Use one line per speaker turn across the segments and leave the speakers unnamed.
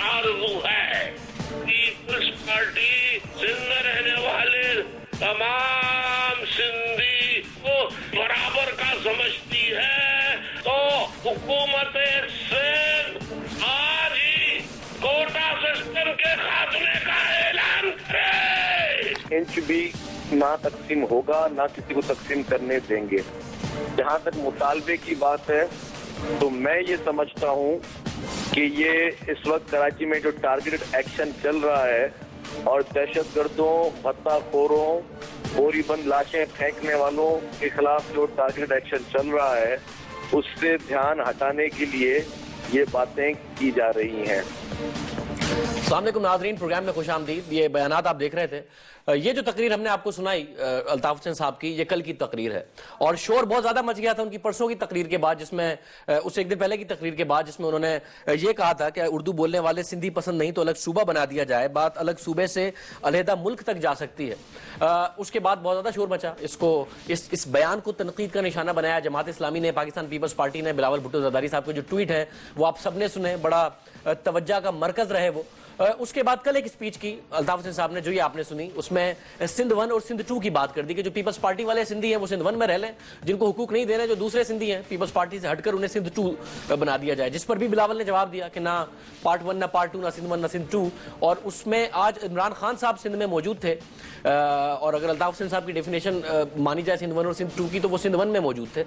आरज़ू है। Peoples party Sindh में रहने वाले तमाम सिंधी को बराबर का समझती है, तो हुकूमत सिंध आज ही कोटा सिस्टम के खात्मे का ऐलान करे।
इंच भी ना तकसीम होगा, ना किसी को तकसीम करने देंगे। जहाँ तक मुतालबे की बात है तो मैं ये समझता हूँ कि ये इस वक्त कराची में जो टारगेटेड एक्शन चल रहा है और दहशतगर्दों, भत्ताखोरों, बोरी बंद लाशें फेंकने वालों के खिलाफ जो टारगेटेड एक्शन चल रहा है, उससे ध्यान हटाने के लिए ये बातें की जा रही हैं।
अस्सलाम वालेकुम नाज़रीन, प्रोग्राम में खुश आमदीद। ये बयानात आप देख रहे थे। ये जो तकरीर हमने आपको सुनाई अल्ताफ हुसैन साहब की, ये कल की तकरीर है और शोर बहुत ज़्यादा मच गया था उनकी परसों की तकरीर के बाद, जिसमें उससे एक दिन पहले की तकरीर के बाद, जिसमें उन्होंने ये कहा था कि उर्दू बोलने वाले सिंधी पसंद नहीं तो अलग सूबा बना दिया जाए, बात अलग सूबे से अलहदा मुल्क तक जा सकती है। उसके बाद बहुत ज़्यादा शोर मचा। इस बयान को तनकीद का निशाना बनाया जमात इस्लामी ने, पाकिस्तान पीपल्स पार्टी ने। बिलावल भुट्टो ज़रदारी साहब के जो ट्वीट है वो आप सब ने सुने, बड़ा तवज्जो का मरकज़ रहे वो। उसके बाद कल एक स्पीच की अल्ताफ हुसैन साहब ने, जो ये आपने सुनी, उसमें सिंध 1 और सिंध 2 की बात कर दी कि जो पीपल्स पार्टी वाले सिंधी हैं वो सिंध 1 में रह लें, जिनको हुकूक नहीं दे रहे जो दूसरे सिंधी हैं पीपल्स पार्टी से हटकर उन्हें सिंध 2 बना दिया जाए। जिस पर भी बिलावल ने जवाब दिया कि ना पार्ट 1 ना पार्ट 2, ना सिंध 1 ना सिंध 2। और उसमें आज इमरान खान साहब सिंध में मौजूद थे और अगर अल्ताफ हुसैन साहब की डेफिनेशन मानी जाए सिंध 1 और सिंध 2 की, तो वो सिंध 1 में मौजूद थे,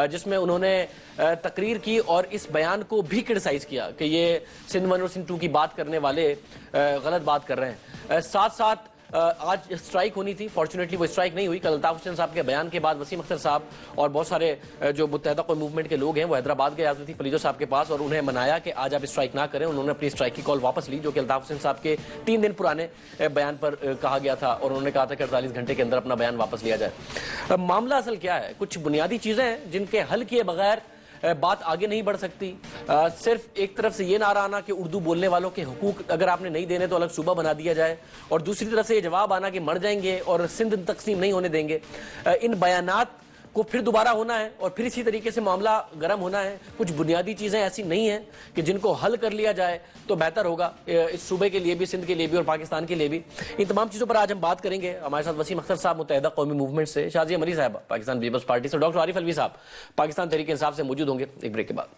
जिसमें उन्होंने तकरीर की और इस बयान को भी क्रिटिसाइज किया कि ये सिंध 1 और सिंध 2 की बात करने वाले गलत बात कर रहे हैं। साथ साथ आज स्ट्राइक होनी थी, फॉर्चुनेटली वो स्ट्राइक नहीं हुई। कल अल्ताफ हुसैन साहब के बयान के बाद वसीम अख्तर साहब और बहुत सारे जो मुत्तहदा कौम मूवमेंट के लोग हैं वो हैदराबाद गए आज़मी पलीजो साहब के पास और उन्हें मनाया कि आज आप स्ट्राइक ना करें। उन्होंने अपनी स्ट्राइक की कॉल वापस ली, जो कि अल्ताफ हुसैन साहब के 3 दिन पुराने बयान पर कहा गया था, और उन्होंने कहा था कि 48 घंटे के अंदर अपना बयान वापस लिया जाए। मामला असल क्या है? कुछ बुनियादी चीज़ें हैं जिनके हल किए बगैर बात आगे नहीं बढ़ सकती। सिर्फ एक तरफ से ये नारा आना कि उर्दू बोलने वालों के हुकूक अगर आपने नहीं देने तो अलग सूबा बना दिया जाए, और दूसरी तरफ से ये जवाब आना कि मर जाएंगे और सिंध तकसीम नहीं होने देंगे। इन बयानात को फिर दोबारा होना है और फिर इसी तरीके से मामला गर्म होना है। कुछ बुनियादी चीज़ें ऐसी नहीं हैं कि जिनको हल कर लिया जाए तो बेहतर होगा इस सूबे के लिए भी, सिंध के लिए भी और पाकिस्तान के लिए भी। इन तमाम चीज़ों पर आज हम बात करेंगे। हमारे साथ वसीम अख्तर साहब मुत्तहदा कौमी मूवमेंट से, शाजिया मरी साहब पाकिस्तान पीपल्स पार्टी से, डॉक्टर आरिफ अलवी साहब पाकिस्तान तहरीक इंसाफ से मौजूद होंगे एक ब्रेक के बाद।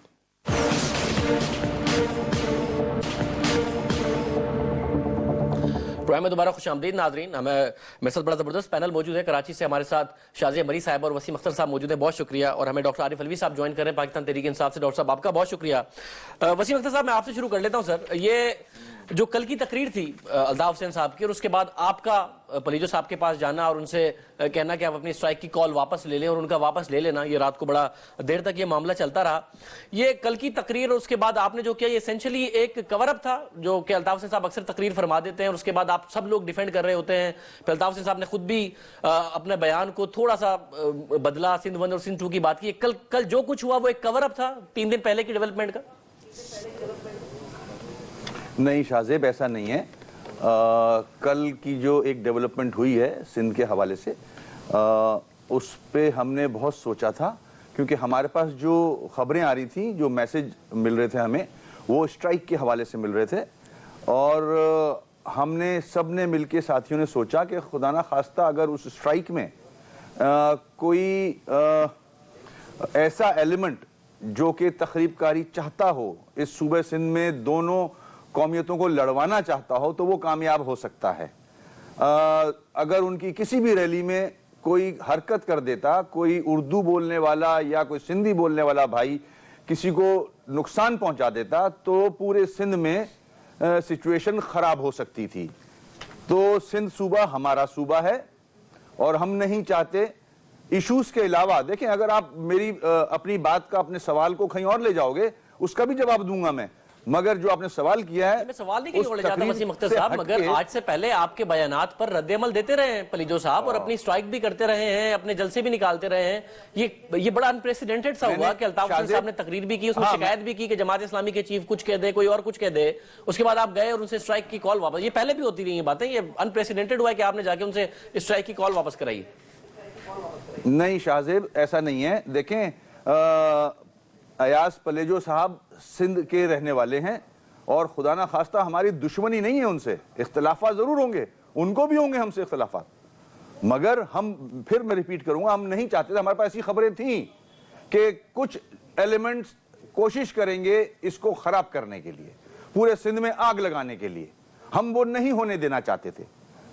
प्रोग्राम में दोबारा खुश आमदीद नाजरीन। मेरे साथ बड़ा ज़बरदस्त पैनल मौजूद है। कराची से हमारे साथ शाजिया मरी साहब और वसीम अख्तर साहब मौजूद है, बहुत शुक्रिया। और हमें डॉक्टर आरिफ अलवी साहब ज्वाइन कर रहे हैं पाकिस्तान तहरीक इंसाफ से। डॉक्टर साहब आपका बहुत शुक्रिया। वसीम अख्तर साहब, मैं आपसे शुरू कर लेता हूँ सर। ये जो कल की तकरीर थी अल्ताफ हुसैन साहब की और उसके बाद आपका पलीजो साहब के पास जाना और उनसे कहना कि आप अपनी स्ट्राइक की कॉल वापस ले लें और उनका वापस ले लेना, ये रात को बड़ा देर तक ये मामला चलता रहा। ये कल की तकरीर और उसके बाद आपने जो किया ये एसेंशियली एक कवर अप था, जो कि अल्ताफ हुसैन साहब अक्सर तकरीर फरमा देते हैं और उसके बाद आप सब लोग डिफेंड कर रहे होते हैं। फिर अल्ताफ हुसैन साहब ने खुद भी अपने बयान को थोड़ा सा बदला, सिंध 1 और सिंध 2 की बात की। कल जो कुछ हुआ वो एक कवर अप था 3 दिन पहले की डेवलपमेंट का?
नहीं शाहजेब, ऐसा नहीं है। कल की जो एक डेवलपमेंट हुई है सिंध के हवाले से, उस पे हमने बहुत सोचा था, क्योंकि हमारे पास जो खबरें आ रही थी, जो मैसेज मिल रहे थे हमें, वो स्ट्राइक के हवाले से मिल रहे थे। और हमने सब ने मिलके साथियों ने सोचा कि खुदा ना खास्ता अगर उस स्ट्राइक में कोई ऐसा एलिमेंट जो कि तखरीबकारी चाहता हो, इस सूबे सिंध में दोनों कौमियतों को लड़वाना चाहता हो, तो वो कामयाब हो सकता है। अगर उनकी किसी भी रैली में कोई हरकत कर देता, कोई उर्दू बोलने वाला या कोई सिंधी बोलने वाला भाई किसी को नुकसान पहुंचा देता, तो पूरे सिंध में सिचुएशन खराब हो सकती थी। तो सिंध सूबा हमारा सूबा है और हम नहीं चाहते इश्यूज के अलावा, देखें अगर आप मेरी अपनी बात का, अपने सवाल को कहीं और ले जाओगे, उसका भी जवाब दूंगा मैं, मगर जो आपने सवाल किया है,
मैं सवाल नहीं ले जाता वसीम अख्तर साहब, मगर आज से पहले आपके बयानात पर रद्द-ए-अमल देते रहे हैं पलीजो साहब और अपनी स्ट्राइक भी करते रहे हैं, अपने जलसे भी निकालते रहे हैं। ये बड़ा अनप्रेसिडेंटेड सा हुआ कि अल्ताफ हुसैन साहब ने तकरीर भी की, उसमें शिकायत भी की कि जमात इस्लामी के चीफ कुछ कह दे, कोई और कुछ कह दे, उसके बाद आप गए और उनसे स्ट्राइक की कॉल वापस। ये पहले भी होती रही बातें, ये अनप्रेसिडेंटेड हुआ है कि आपने जाके उनसे स्ट्राइक की कॉल वापस कराई।
नहीं शाहजेब, ऐसा नहीं है। देखें अयाज पलेजो साहब सिंध के रहने वाले हैं اور خدا نہ خواستہ ہماری دشمنی نہیں ہے ان سے, اختلافات ضرور ہوں گے, ان کو بھی ہوں گے ہم سے اختلافات, مگر ہم پھر میں ریپیٹ کروں گا, ہم نہیں چاہتے تھے, ہمارے پاس ایسی خبریں تھیں کہ کچھ ایلیمنٹس کوشش کریں گے اس کو خراب کرنے کے لیے, پورے سندھ میں آگ لگانے کے لیے, ہم وہ نہیں ہونے دینا چاہتے تھے.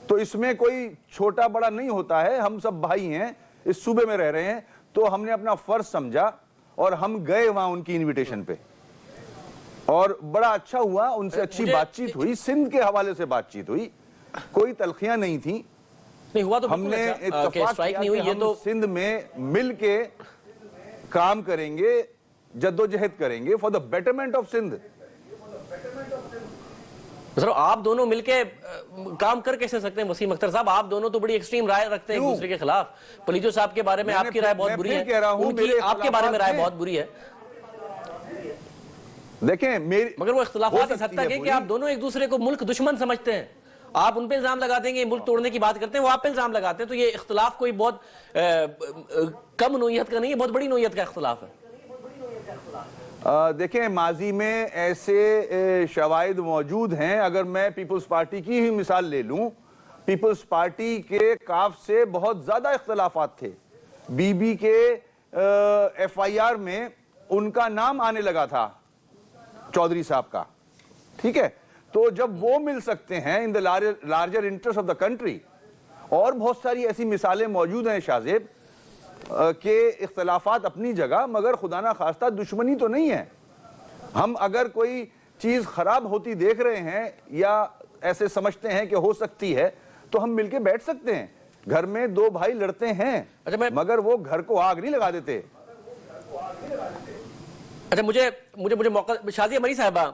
تو اس میں کوئی چھوٹا بڑا نہیں ہوتا ہے, ہم سب بھائی ہیں, اس صوبے میں رہ رہے ہیں, تو ہم نے اپنا فرض سمجھا اور ہم گئے وہاں ان کی انویٹیشن پہ, اور بڑا اچھا ہوا, ان سے اچھی بات چیت ہوئی, سندھ کے حوالے سے بات چیت ہوئی, کوئی تلخیاں نہیں تھیں.
نہیں ہوا تو
ہم نے اتفاق کیا کہ ہم سندھ میں مل کے کام کریں گے, جدوجہد کریں گے for the betterment of Sindh.
Sir آپ دونوں مل کے کام کر کیسے سکتے ہیں وسیم اختر صاحب؟ آپ دونوں تو بڑی ایکسٹریم رائے رکھتے ہیں ایک دوسرے کے خلاف. پلیجو صاحب کے بارے میں آپ کی رائے بہت بری ہے, ان کی آپ کے بارے میں رائے بہت بری ہے.
دیکھیں
مگر وہ اختلافات اس حد تک ہے کہ آپ دونوں ایک دوسرے کو ملک دشمن سمجھتے ہیں. آپ ان پہ الزام لگا دیں گے ملک توڑنے کی بات کرتے ہیں, وہ آپ پہ الزام لگاتے ہیں. تو یہ اختلاف کوئی بہت کم نوعیت کا نہیں ہے, بہت بڑی نوعیت کا اختلاف ہے.
دیکھیں ماضی میں ایسے شواہد موجود ہیں. اگر میں پیپلز پارٹی کی ہی مثال لے لوں, پیپلز پارٹی کے کاف سے بہت زیادہ اختلافات تھے. بی بی کے ایف آئی آر میں ان کا نام آنے لگا تھا, چودھری صاحب کا, ٹھیک ہے. تو جب وہ مل سکتے ہیں in the larger interest of the country, اور بہت ساری ایسی مثالیں موجود ہیں شاہزیب کہ اختلافات اپنی جگہ, مگر خدا نہ خواستہ دشمنی تو نہیں ہے. ہم اگر کوئی چیز خراب ہوتی دیکھ رہے ہیں یا ایسے سمجھتے ہیں کہ ہو سکتی ہے, تو ہم مل کے بیٹھ سکتے ہیں. گھر میں دو بھائی لڑتے ہیں مگر وہ گھر کو آگ نہیں لگا دیتے.
اچھا مجھے موقع, شازیہ مری صاحبہ,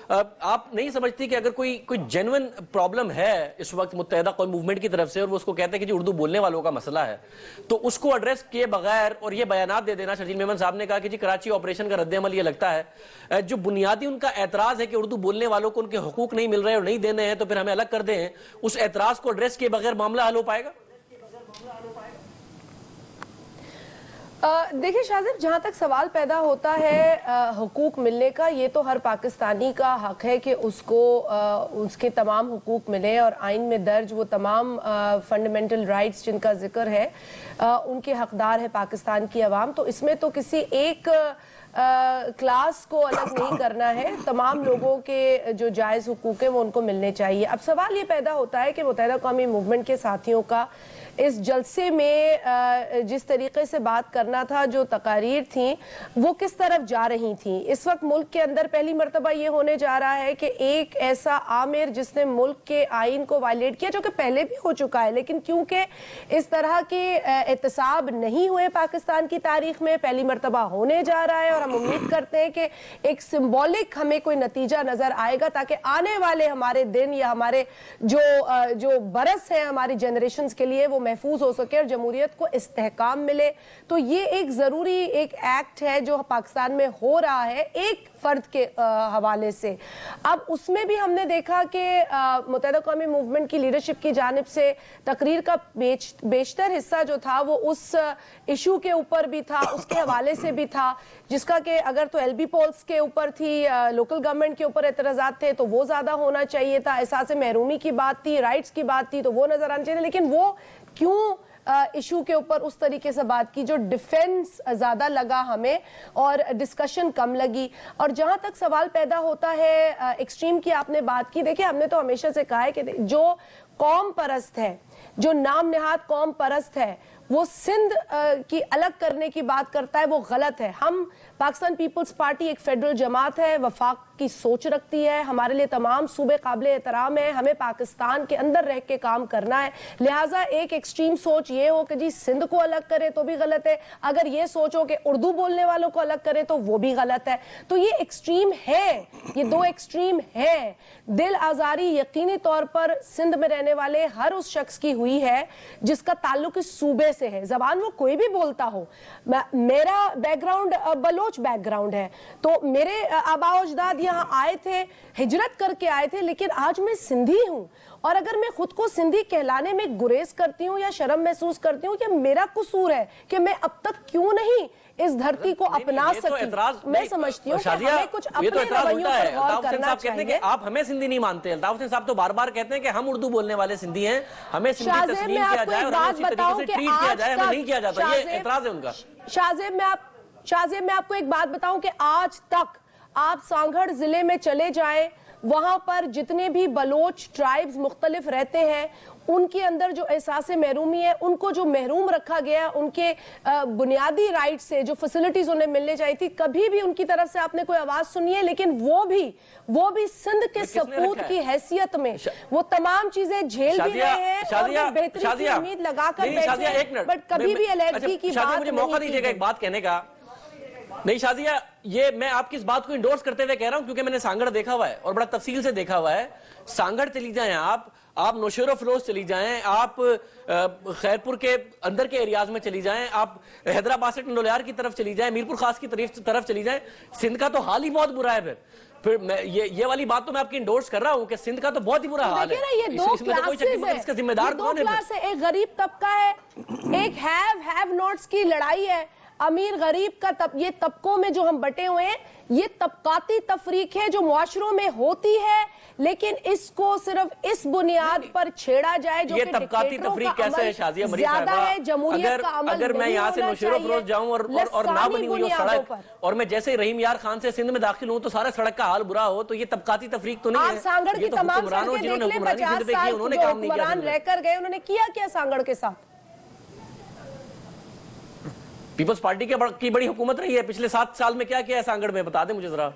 آپ نہیں سمجھتی کہ اگر کوئی جینوئن پرابلم ہے اس وقت متحدہ قوم موومنٹ کی طرف سے, اور وہ اس کو کہتے ہیں کہ جی اردو بولنے والوں کا مسئلہ ہے, تو اس کو ایڈریس کیے بغیر اور یہ بیانات دے دینا, شرجیل میمن صاحب نے کہا کہ جی کراچی آپریشن کا رد عمل یہ لگتا ہے, جو بنیادی ان کا اعتراض ہے کہ اردو بولنے والوں کو ان کے حقوق نہیں مل رہے اور نہیں دینے ہیں تو پھر ہمیں الگ کر دیں, اس اعتراض کو ایڈریس کیے بغیر معاملہ حل ہو پائے گا؟
دیکھیں شاہزیب, جہاں تک سوال پیدا ہوتا ہے حقوق ملنے کا, یہ تو ہر پاکستانی کا حق ہے کہ اس کو اس کے تمام حقوق ملے, اور آئین میں درج وہ تمام فنڈامنٹل رائٹس جن کا ذکر ہے ان کے حقدار ہے پاکستان کی عوام. تو اس میں تو کسی ایک کلاس کو الگ نہیں کرنا ہے, تمام لوگوں کے جو جائز حقوق ہیں وہ ان کو ملنے چاہیے. اب سوال یہ پیدا ہوتا ہے کہ متحدہ قومی موومنٹ کے ساتھیوں کا اس جلسے میں جس طریقے سے بات کرنا تھا, جو تقاریر تھیں وہ کس طرف جا رہی تھیں. اس وقت ملک کے اندر پہلی مرتبہ یہ ہونے جا رہا ہے کہ ایک ایسا آمر جس نے ملک کے آئین کو وائلیٹ کیا, جو کہ پہلے بھی ہو چکا ہے, لیکن کیونکہ اس طرح کے احتساب نہیں ہوئے پاکستان کی تاریخ میں, پہلی مرتبہ ہونے جا رہا ہے, اور ہم امید کرتے ہیں کہ ایک سمبولک ہمیں کوئی نتیجہ نظر آئے گا, تاکہ آنے والے ہمارے دن یا ہمارے جو برس ہیں ہماری جنریشنز کے لیے وہ محفوظ ہو سکے اور جمہوریت کو استحکام ملے. تو یہ ایک ضروری ایک ایکٹ ہے جو پاکستان میں ہو رہا ہے ایک فرد کے حوالے سے. اب اس میں بھی ہم نے دیکھا کہ متحدہ قومی موومنٹ کی لیڈرشپ کی جانب سے تقریر کا بیشتر حصہ جو تھا وہ اس ایشو کے اوپر بھی تھا, اس کے حوالے سے بھی تھا, جس کا کہ اگر تو ایل بی پولز کے اوپر تھی, لوکل گورنمنٹ کے اوپر اعتراضات تھے تو وہ زیادہ ہونا چاہیے تھا, احساس محرومی کی بات تھی, رائٹس کی بات تھی تو وہ نظر آنا چاہیے. لیکن وہ کیوں ایشو کے اوپر اس طریقے سے بات کی جو ڈیفینس زیادہ لگا ہمیں اور ڈسکشن کم لگی. اور جہاں تک سوال پیدا ہوتا ہے ایکسٹریم کی آپ نے بات کی, دیکھیں ہم نے تو ہمیشہ سے کہا ہے کہ جو قوم پرست ہے, جو نام نہاد قوم پرست ہے, وہ سندھ کی الگ کرنے کی بات کرتا ہے, وہ غلط ہے. ہم پاکستان پیپلز پارٹی ایک فیڈرل جماعت ہے, وفاق کی سوچ رکھتی ہے, ہمارے لیے تمام صوبے قابل احترام ہیں, ہمیں پاکستان کے اندر رہ کے کام کرنا ہے. لہٰذا ایک ایکسٹریم سوچ یہ ہو کہ جی سندھ کو الگ کرے تو بھی غلط ہے, اگر یہ سوچ ہو کہ اردو بولنے والوں کو الگ کرے تو وہ بھی غلط ہے. تو یہ ایکسٹریم ہے, یہ دو ایکسٹریم ہے. دل آزاری یقینی طور پر سندھ میں رہنے والے ہر اس شخص کی ہوئی ہے جس کا تعلق اس صوبے سے ہے, زبان وہ کوئی بھی بولتا ہو. میرا back ground Baloch back ground ہے, تو میرے آبا و اجداد یہاں آئے تھے, ہجرت کر کے آئے تھے, لیکن آج میں سندھی ہوں. اور اگر میں خود کو سندھی کہلانے میں گریز کرتی ہوں یا شرم محسوس کرتی ہوں, یہ میرا قصور ہے کہ میں اب تک کیوں نہیں इस धरती को अपना सकें। मैं समझती हूँ कि हमें कुछ अपने रवैयों पर गौर करना चाहिए।
आप हमें सिंधी नहीं मानते। अल्ताफ हुसैन साहब तो बार बार कहते हैं कि हम उर्दू बोलने वाले सिंधी हैं, हमें सिंधी तस्लीम किया जाए और हमें उसी तरीके से ट्रीट किया जाए, हमें नहीं किया जाता। ये एतराज है उनका।
शाहजेब मैं आपको एक बात बताऊं कि आज तक आप सांगड़ जिले में चले जाएं, वहां पर जितने भी बलोच ट्राइब्स मुख्तलिफ रहते हैं, उनके अंदर जो एहसास महरूमी है, उनको जो महरूम रखा गया, उनके बुनियादी राइट से जो फैसिलिटीज उन्हें मिलने चाहिए थी, कभी भी उनकी तरफ से आपने कोई आवाज सुनी है? लेकिन वो भी सिंध के सपूत की हैसियत में वो तमाम चीजें झेल भी रहे हैं और बेहतरीन की उम्मीद लगाकर बैठे हैं, बट कभी भी अलहदगी की बात
मुझे मौका दीजिएगा एक बात कहने का। नहीं शाजिया, ये मैं आपकी इस बात को इंडोर्स करते हुए कह रहा हूं क्योंकि मैंने सांगड़ देखा हुआ है और बड़ा तफसील से देखा हुआ है। सांगड़ चली जाएं आप नौशेरो फिरोज चली जाएं, आप खैरपुर के अंदर के एरियाज में चली जाएं, आप हैदराबाद से टंडोलियार की तरफ चली जाएं, मीरपुर खास की तरफ चली जाएं, सिंध का तो हाल ही बहुत बुरा है। फिर मैं ये वाली बात तो मैं आपकी इंडोर्स कर रहा हूं कि सिंध का तो बहुत ही बुरा हाल है।
ये दो क्लासेस है,
इसका जिम्मेदार कौन है?
एक गरीब तबका है, एक हैव नॉट्स की लड़ाई है, अमीर गरीब का ये तबकों में जो हम बटे हुए हैं, ये तबकाती तफरीक है जो मुआशरों में होती है, लेकिन इसको सिर्फ इस बुनियाद पर छेड़ा जाए जो
ये तबकाती तफरीक कैसे है शाजिया मरीज साहबा? अगर मैं यहाँ से नौशेरो फिरोज जाऊं और ना बनी हुई हो सड़क और मैं जैसे ही रहीम यार खान से सिंध में दाखिल हूं तो सारा सड़क का हाल बुरा हो, तो ये तबकाती तफरीक तो नहीं है।
आप सांगड़ की तमाम सड़कें देख लें, 50 साल जो हुक्मरान रहकर गए, उन्होंने किया क्या सांगड़ के साथ?
पीपल्स पार्टी की बड़ी हुकूमत रही है पिछले 7 साल में, क्या किया है सांगड़ में? बता दें मुझे जरा।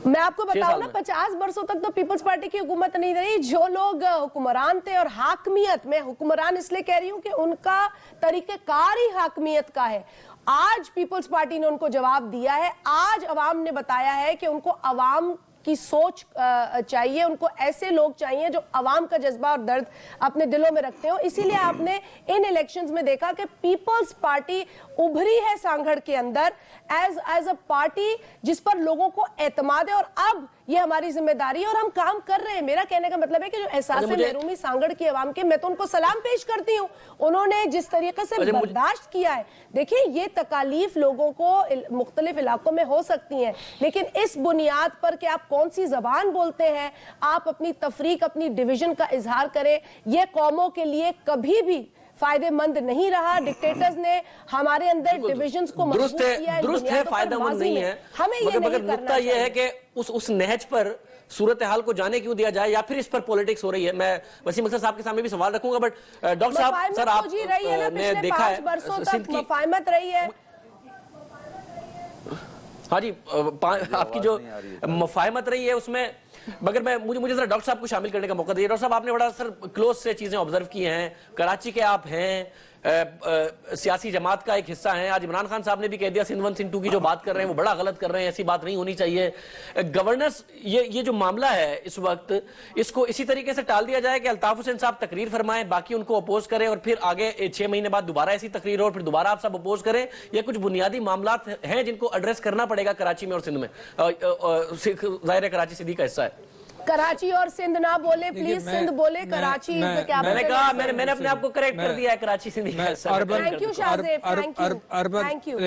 मैं आपको बताऊं ना, 50 वर्षों तक तो पीपल्स पार्टी की हुकूमत नहीं रही। जो लोग हुक्मरान थे और हाकमियत, मैं हुक्मरान इसलिए कह रही हूं कि उनका तरीकेकार ही हाकमियत का है। आज पीपल्स पार्टी ने उनको जवाब दिया है, आज अवाम ने बताया है कि उनको अवाम की सोच चाहिए, उनको ऐसे लोग चाहिए जो अवाम का जज्बा और दर्द अपने दिलों में रखते हो। इसीलिए आपने इन इलेक्शंस में देखा कि पीपल्स पार्टी उभरी है सांगड़ के अंदर एज अ पार्टी जिस पर लोगों को एतमाद है, और अब ये हमारी जिम्मेदारी है और हम काम कर रहे हैं। मेरा कहने का मतलब है कि जो एहसास महरूमी सांगड़ की अवाम के, मैं तो उनको सलाम पेश करती हूँ, उन्होंने जिस तरीके से बर्दाश्त किया है। देखिए, ये तकालीफ लोगों को मुख्तलिफ इलाकों में हो सकती हैं, लेकिन इस बुनियाद पर कि आप कौन सी जबान बोलते हैं, आप अपनी तफरीक, अपनी डिवीजन का इजहार करें, ये कौमों के लिए कभी भी फायदेमंद नहीं रहा। डिक्टेटर्स ने हमारे अंदर डिविजन्स को मजबूत किया है,
दुरुस्त है, फायदेमंद नहीं है।
हमें ये नहीं करना
नुकता ये है कि उस नहज पर सूरत हाल को जाने क्यों दिया जाए, या फिर इस पर पॉलिटिक्स हो रही है। मैं वसीम अख्तर साहब के सामने भी सवाल रखूंगा, बट डॉक्टर साहब, सर आपने देखा है
सिंध की मुफाहमत रही है।
हाँ जी, आपकी जो मुफाहमत रही है उसमें, मगर मुझे जरा डॉक्टर साहब को शामिल करने का मौका दीजिए। डॉक्टर साहब, आपने बड़ा सर क्लोज से चीजें ऑब्जर्व की हैं, कराची के आप हैं, सियासी जमात का एक हिस्सा है। आज इमरान खान साहब ने भी कह दिया सिंध 1 सिंध 2 की जो बात कर रहे हैं वो बड़ा गलत कर रहे हैं, ऐसी बात नहीं होनी चाहिए। गवर्नेंस, ये जो मामला है इस वक्त, इसको इसी तरीके से टाल दिया जाए कि अल्ताफ हुसैन साहब तकरीर फरमाएं, बाकी उनको अपोज करें और फिर आगे 6 महीने बाद दोबारा ऐसी तकरीर हो, फिर दोबारा आप सब अपोज करें। ये कुछ बुनियादी मामला हैं जिनको एड्रेस करना पड़ेगा कराची में और सिंध में। जाहिर है कराची सिंधी का हिस्सा है।
कराची और सिंध ना बोले प्लीज, सिंध बोले, कराची क्या?
मैंने कहा, मैंने अपने आप को करेक्ट कर दिया है, कराची सिंधी का हिस्सा।
Thank you Shahzeb, thank you.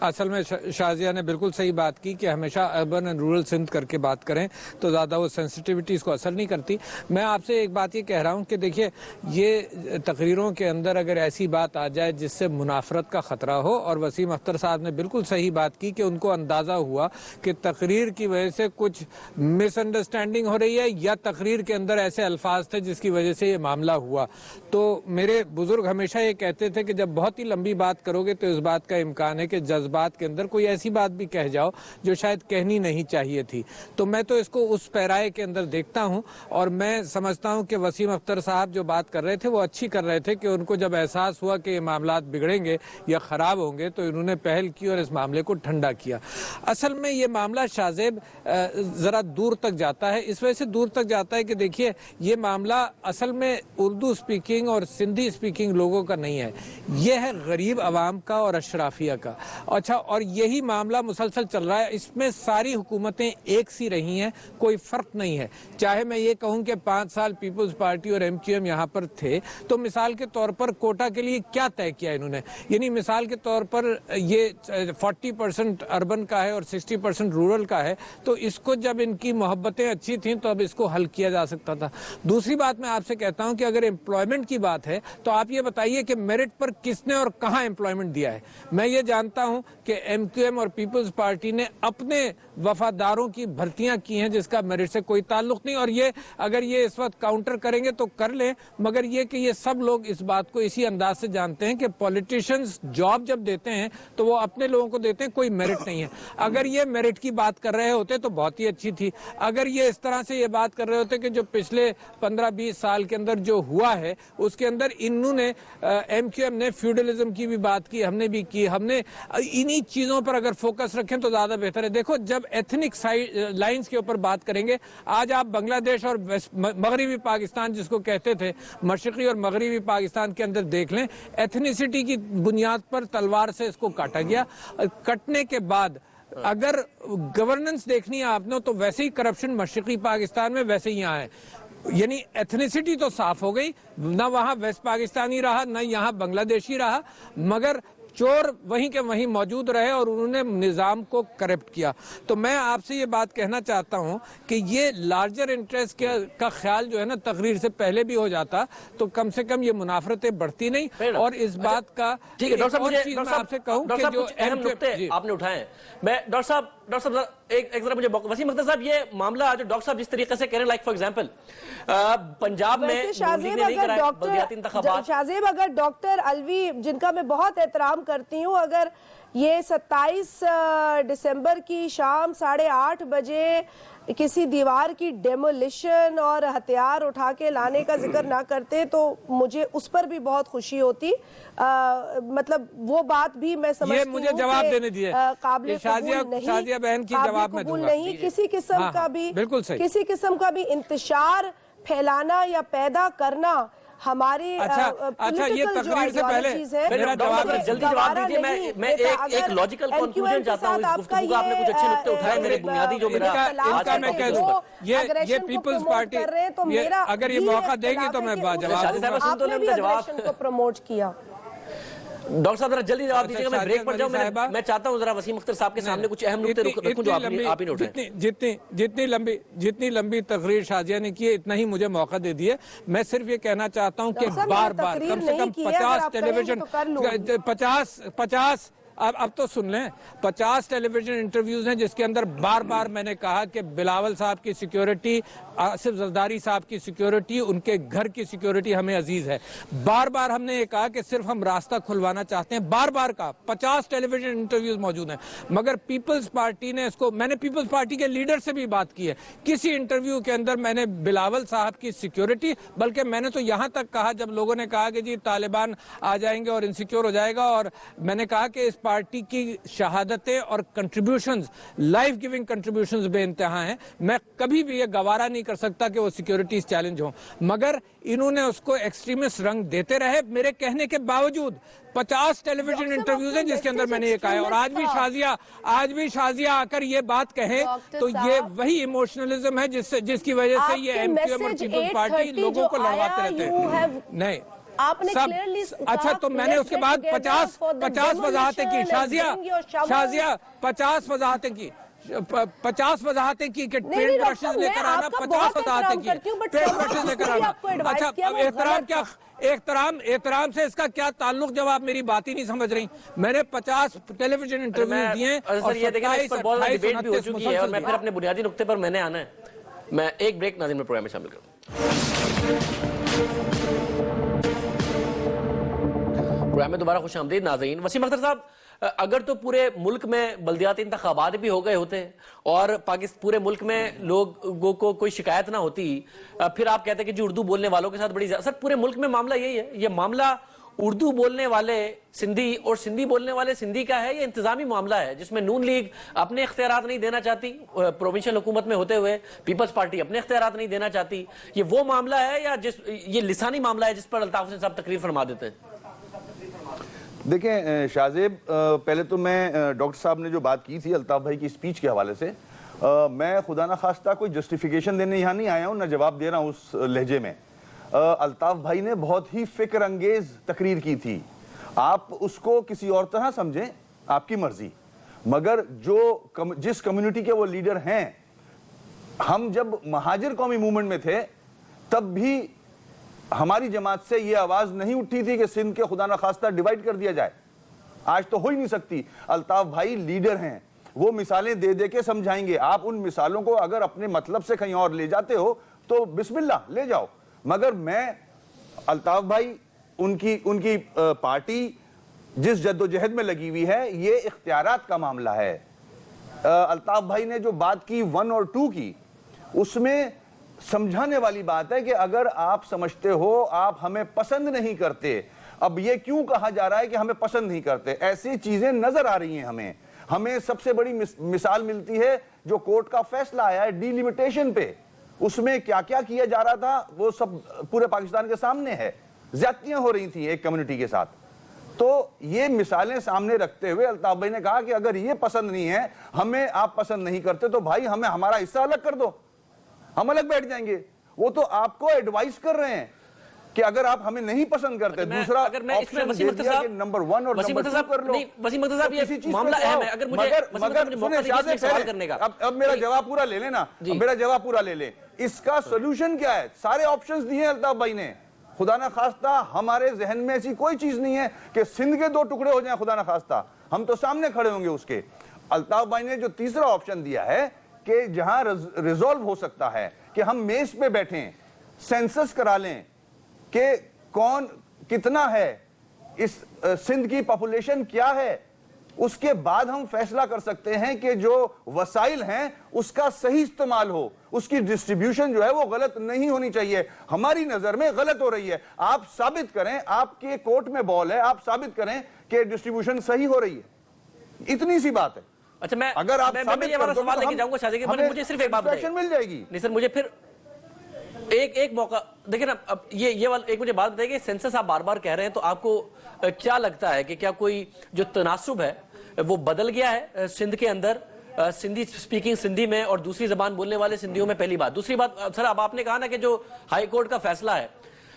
असल में शाजिया ने बिल्कुल सही बात की कि हमेशा अर्बन एंड रूरल सिंध करके बात करें तो ज़्यादा वो सेंसिटिविटीज़ को असर नहीं करती। मैं आपसे एक बात ये कह रहा हूँ कि देखिए, ये तकरीरों के अंदर अगर ऐसी बात आ जाए जिससे मुनाफरत का ख़तरा हो, और वसीम अख्तर साहब ने बिल्कुल सही बात की कि उनको अंदाज़ा हुआ कि तकरीर की वजह से कुछ मिसअंडरस्टैंडिंग हो रही है या तकरीर के अंदर ऐसे अल्फाज थे जिसकी वजह से ये मामला हुआ। तो मेरे बुजुर्ग हमेशा ये कहते थे कि जब बहुत ही लंबी बात करोगे तो इस बात का इम्कान है कि बात के अंदर कोई ऐसी बात भी कह जाओ जो शायद कहनी नहीं चाहिए थी। तो मैं तो इसको उस पैराए के अंदर देखता हूं, और मैं समझता हूं कि वसीम अख्तर साहब जो बात कर रहे थे वो अच्छी कर रहे थे कि उनको जब एहसास हुआ कि ये मामलात बिगड़ेंगे या खराब होंगे तो इन्होंने पहल की और इस मामले को ठंडा किया। असल में ये मामला शाहजेब जरा दूर तक जाता है, इस वजह से दूर तक जाता है कि देखिए, ये मामला असल में उर्दू स्पीकिंग और सिंधी स्पीकिंग लोगों का नहीं है, यह है गरीब आवाम का और अशराफिया का। और अच्छा, और यही मामला मुसलसल चल रहा है, इसमें सारी हुकूमतें एक सी रही हैं, कोई फर्क नहीं है। चाहे मैं ये कहूं कि 5 साल पीपल्स पार्टी और MQM यहाँ पर थे, तो मिसाल के तौर पर कोटा के लिए क्या तय किया इन्होंने, यानी मिसाल के तौर पर ये 40% अर्बन का है और 60% रूरल का है, तो इसको जब इनकी मोहब्बतें अच्छी थीं तो अब इसको हल किया जा सकता था। दूसरी बात मैं आपसे कहता हूं कि अगर एम्प्लॉयमेंट की बात है तो आप ये बताइए कि मेरिट पर किसने और कहां एम्प्लॉयमेंट दिया है। मैं ये जानता हूं कि MQM और पीपल्स पार्टी ने अपने वफादारों की भर्तियां की हैं जिसका मेरिट से कोई ताल्लुक नहीं, और ये अगर ये इस वक्त काउंटर करेंगे तो कर लें, मगर ये कि ये सब लोग इस बात को इसी अंदाज से जानते हैं कि पॉलिटिशियंस जॉब जब देते हैं तो वो अपने लोगों को देते हैं, कोई मेरिट नहीं है। अगर ये मेरिट की बात कर रहे होते तो बहुत ही अच्छी थी। अगर ये इस तरह से ये बात कर रहे होते कि जो पिछले 15-20 साल के अंदर जो हुआ है उसके अंदर इन्होंने MQM ने फ्यूडलिज्म की भी बात की, हमने भी की, हमने इन्हीं चीजों पर अगर फोकस रखें तो ज्यादा बेहतर है। देखो, जब एथनिक लाइंस के ऊपर बात करेंगे, आज आप बांग्लादेश और मगरबी पाकिस्तान जिसको कहते थे, मशरकी और मगरबी पाकिस्तान के अंदर देख लें, एथनिसिटी की बुनियाद पर तलवार से इसको काटा गया। कटने के बाद अगर गवर्नेंस देखनी है आपने तो वैसे ही करप्शन मशरकी पाकिस्तान में वैसे ही यहाँ है, यानी एथनिसिटी तो साफ हो गई, ना वहां वेस्ट पाकिस्तानी रहा ना यहाँ बांग्लादेशी रहा, मगर चोर वहीं के वहीं मौजूद रहे और उन्होंने निजाम को करप्ट किया। तो मैं आपसे ये बात कहना चाहता हूं कि ये लार्जर इंटरेस्ट का ख्याल जो है ना तकरीर से पहले भी हो जाता तो कम से कम ये मुनाफरतें बढ़ती नहीं। और इस बात का
ठीक है डॉक्टर साहब,
मैं आपसे कहूं कि जो
अहम नुक्ते आपने उठाए, मैं डॉक्टर साहब एक जरा मुझे वसीम अख्तर साहब, ये मामला जो डॉक्टर साहब जिस तरीके से कह रहे हैं, लाइक फॉर एग्जांपल पंजाब में
शाहजेब, अगर डॉक्टर अलवी जिनका मैं बहुत एहतराम करती हूँ, अगर ये 27 दिसंबर की शाम 8:30 बजे किसी दीवार की डेमोलिशन और हथियार उठा के लाने का जिक्र ना करते तो मुझे उस पर भी बहुत खुशी होती। मतलब वो बात भी मैं समझती हूँ,
मुझे जवाब देने दिए
काबिल
शाजिया बहन की जवाब में दूंगा
नहीं, किसी किस्म का भी किसी किस्म का भी इंतशार फैलाना या पैदा करना हमारी
अच्छा, ये तकरीर से पहले मेरा जवाब
जल्दी जवाब दीजिए। मैं एक लॉजिकल कंक्लूजन चाहता हूँ इस गुफ्तगू का। आपने कुछ अच्छे नुक्ते उठाए, मेरे बुनियादी जो मेरा
इनका मैं कह दूंगा, ये पीपल्स पार्टी अगर ये मौका देगी तो मैं
जवाब को प्रमोट किया।
डॉक्टर साहब जरा जल्दी जवाब दीजिएगा, मैं ब्रेक पर जाऊं। मैं चाहता हूं जरा वसीम अख्तर साहब के सामने कुछ अहम नुक्ते रखूं जो आप ही ने उठाए।
जितनी लंबी तकरीर शाजिया ने की है, इतना ही मुझे मौका दे दिए। मैं सिर्फ ये कहना चाहता हूं कि बार बार कम से कम 50 टेलीविजन 50 अब तो सुन लें, 50 टेलीविजन इंटरव्यूज हैं जिसके अंदर बार बार मैंने कहा कि बिलावल साहब की सिक्योरिटी, आसिफ जरदारी साहब की सिक्योरिटी, उनके घर की सिक्योरिटी हमें अजीज है। बार बार हमने ये कहा कि सिर्फ हम रास्ता खुलवाना चाहते हैं, बार बार कहा। 50 टेलीविजन इंटरव्यूज मौजूद हैं, मगर पीपल्स पार्टी ने इसको, मैंने पीपल्स पार्टी के लीडर से भी बात की है, किसी इंटरव्यू के अंदर मैंने बिलावल साहब की सिक्योरिटी, बल्कि मैंने तो यहां तक कहा जब लोगों ने कहा कि जी तालिबान आ जाएंगे और इनसिक्योर हो जाएगा, और मैंने कहा कि इस पार्टी की शहादतें और कंट्रीब्यूशंस, लाइफ गिविंग कंट्रीब्यूशंस बेइंतहा हैं। मैं कभी भी ये गवारा नहीं कर सकता कि वो सिक्योरिटीज चैलेंज हो, मगर इन्होंने उसको एक्सट्रीमिस्ट रंग देते रहे मेरे कहने के बावजूद। 50 टेलीविजन इंटरव्यूज हैं जिसके अंदर मैंने ये कहा है, और आज भी शाजिया आकर ये बात कहे तो ये वही इमोशनलिज्म है जिसकी वजह से ये MQM और पीपल्स पार्टी लोगों को लड़वाते रहते हैं। नहीं,
आपने
सब अच्छा, तो मैंने उसके बाद 50 वजाहतें की शाजिया 50 वजाहतें की 50 वजाहतें की कि ट्रेड ब्रशेस लेकर आना, 50 वजाहतें की ट्रेड ब्रशेस लेकर आना। अच्छा, एहतराम से इसका क्या ताल्लुक, जब आप मेरी बात ही नहीं समझ रही। मैंने 50 टेलीविजन इंटरव्यू दिए और 27
डिबेट भी हो चुकी है, और मैं फिर अपने बुनियादी नुक्ते पर मैंने आना है। मैं एक ब्रेक नाज़रीन में प्रोग्राम में शामिल करूँ। प्रोग्राम में दोबारा खुश आमदीद नाज़रीन। वसीम अख्तर साहब, अगर तो पूरे मुल्क में बल्दियाती इंतखाबात भी हो गए होते और पूरे मुल्क में लोगों को कोई शिकायत ना होती, फिर आप कहते कि जी उर्दू बोलने वालों के साथ बड़ी सर, पूरे मुल्क में मामला यही है। ये मामला उर्दू बोलने वाले सिंधी और सिंधी बोलने वाले सिंधी का है, ये इंतजामी मामला है जिसमें नून लीग अपने इख्तियारात नहीं देना चाहती, प्रोविंशियल हुकूमत में होते हुए पीपल्स पार्टी अपने इख्तियारात नहीं देना चाहती। ये वो मामला है या ये लिसानी मामला है जिस पर अल्ताफ हुसैन साहब तकरीर फरमा देते हैं?
دیکھیں شاہزیب، پہلے تو میں ڈاکٹر صاحب نے جو بات کی تھی الطاف بھائی کی اسپیچ کے حوالے سے، میں خدا نہ خواستہ کوئی جسٹیفیکیشن دینے یہاں نہیں آیا ہوں، نہ جواب دے رہا ہوں اس لہجے میں۔ الطاف بھائی نے بہت ہی فکر انگیز تقریر کی تھی، آپ اس کو کسی اور طرح سمجھیں، آپ کی مرضی، مگر جس کمیونٹی کے وہ لیڈر ہیں، ہم جب مہاجر قومی موومنٹ میں تھے تب بھی ہماری جماعت سے یہ آواز نہیں اٹھی تھی کہ سندھ کے خدا نہ خواستہ ڈیوائیڈ کر دیا جائے، آج تو ہو ہی نہیں سکتی۔ الطاف بھائی لیڈر ہیں، وہ مثالیں دے دے کے سمجھائیں گے، آپ ان مثالوں کو اگر اپنے مطلب سے کہیں اور لے جاتے ہو تو بسم اللہ لے جاؤ، مگر میں الطاف بھائی ان کی پارٹی جس جد و جہد میں لگی ہوئی ہے، یہ اختیارات کا معاملہ ہے۔ الطاف بھائی نے جو بات کی 1 اور 2 کی، اس میں سمجھانے والی بات ہے کہ اگر آپ سمجھتے ہو آپ ہمیں پسند نہیں کرتے، اب یہ کیوں کہا جا رہا ہے کہ ہمیں پسند نہیں کرتے؟ ایسی چیزیں نظر آ رہی ہیں، ہمیں سب سے بڑی مثال ملتی ہے جو کورٹ کا فیصلہ آیا ہے ڈی لیمیٹیشن پہ، اس میں کیا کیا کیا جا رہا تھا وہ سب پورے پاکستان کے سامنے ہے، زیادتیاں ہو رہی تھیں ایک کمیونٹی کے ساتھ۔ تو یہ مثالیں سامنے رکھتے ہوئے الطاف بھائی نے کہا کہ اگر یہ پسند نہیں ہے، ہمیں آپ پسند نہیں کرتے تو بھائی ہمیں ہمارا حصہ الگ کر دو، ہم الگ بیٹھ جائیں گے۔ وہ تو آپ کو ایڈوائز کر رہے ہیں کہ اگر آپ ہمیں نہیں پسند کرتے، دوسرا آپشن دے دیا کہ نمبر 1 اور نمبر 2 کر لو۔
وسیم اختر صاحب، یہ معاملہ اہم ہے، اگر مجھے سوال کرنے کا،
اب میرا جواب پورا لے لیں نا، میرا جواب پورا لے لیں۔ اس کا سولوشن کیا ہے؟ سارے آپشنز دیے ہیں الطاف بھائی نے، خدا نہ خواستہ ہمارے ذہن میں ایسی کوئی چیز نہیں ہے کہ سندھ کے 2 ٹکڑے ہو جائیں، خدا نہ خواستہ ہم تو سامنے کھڑے ہوں گے اس کے۔ الطاف بھائی نے جو تیسرا آپشن دیا ہے کہ جہاں ریزولو ہو سکتا ہے کہ ہم میز پہ بیٹھیں، سینسس کرا لیں کہ کون کتنا ہے، اس سندھ کی پاپولیشن کیا ہے، اس کے بعد ہم فیصلہ کر سکتے ہیں کہ جو وسائل ہیں اس کا صحیح استعمال ہو، اس کی ڈسٹریبیوشن جو ہے وہ غلط نہیں ہونی چاہیے، ہماری نظر میں غلط ہو رہی ہے، آپ ثابت کریں، آپ کے کورٹ میں بال ہے، آپ ثابت کریں کہ ڈسٹریبیوشن صحیح ہو رہی ہے، اتنی سی بات ہے۔
اچھا، میں
اگر آپ
یہ والا سوال لے کے جاؤں گا شاہ زی، مجھے صرف ایک بات بتائیے،
مل جائے گی
نہیں سر، مجھے پھر ایک موقع دیکھیں نا، اب یہ ایک مجھے بات بتائیے کہ سینسس آپ بار بار کہہ رہے ہیں، تو آپ کو کیا لگتا ہے کہ کیا کوئی جو تناسب ہے وہ بدل گیا ہے سندھ کے اندر، سندھی سپیکنگ سندھی میں اور دوسری زبان بولنے والے سندھیوں میں؟ پہلی بات۔ دوسری بات سر، اب آپ نے کہا نا کہ جو ہائی کورٹ کا فیصلہ ہے،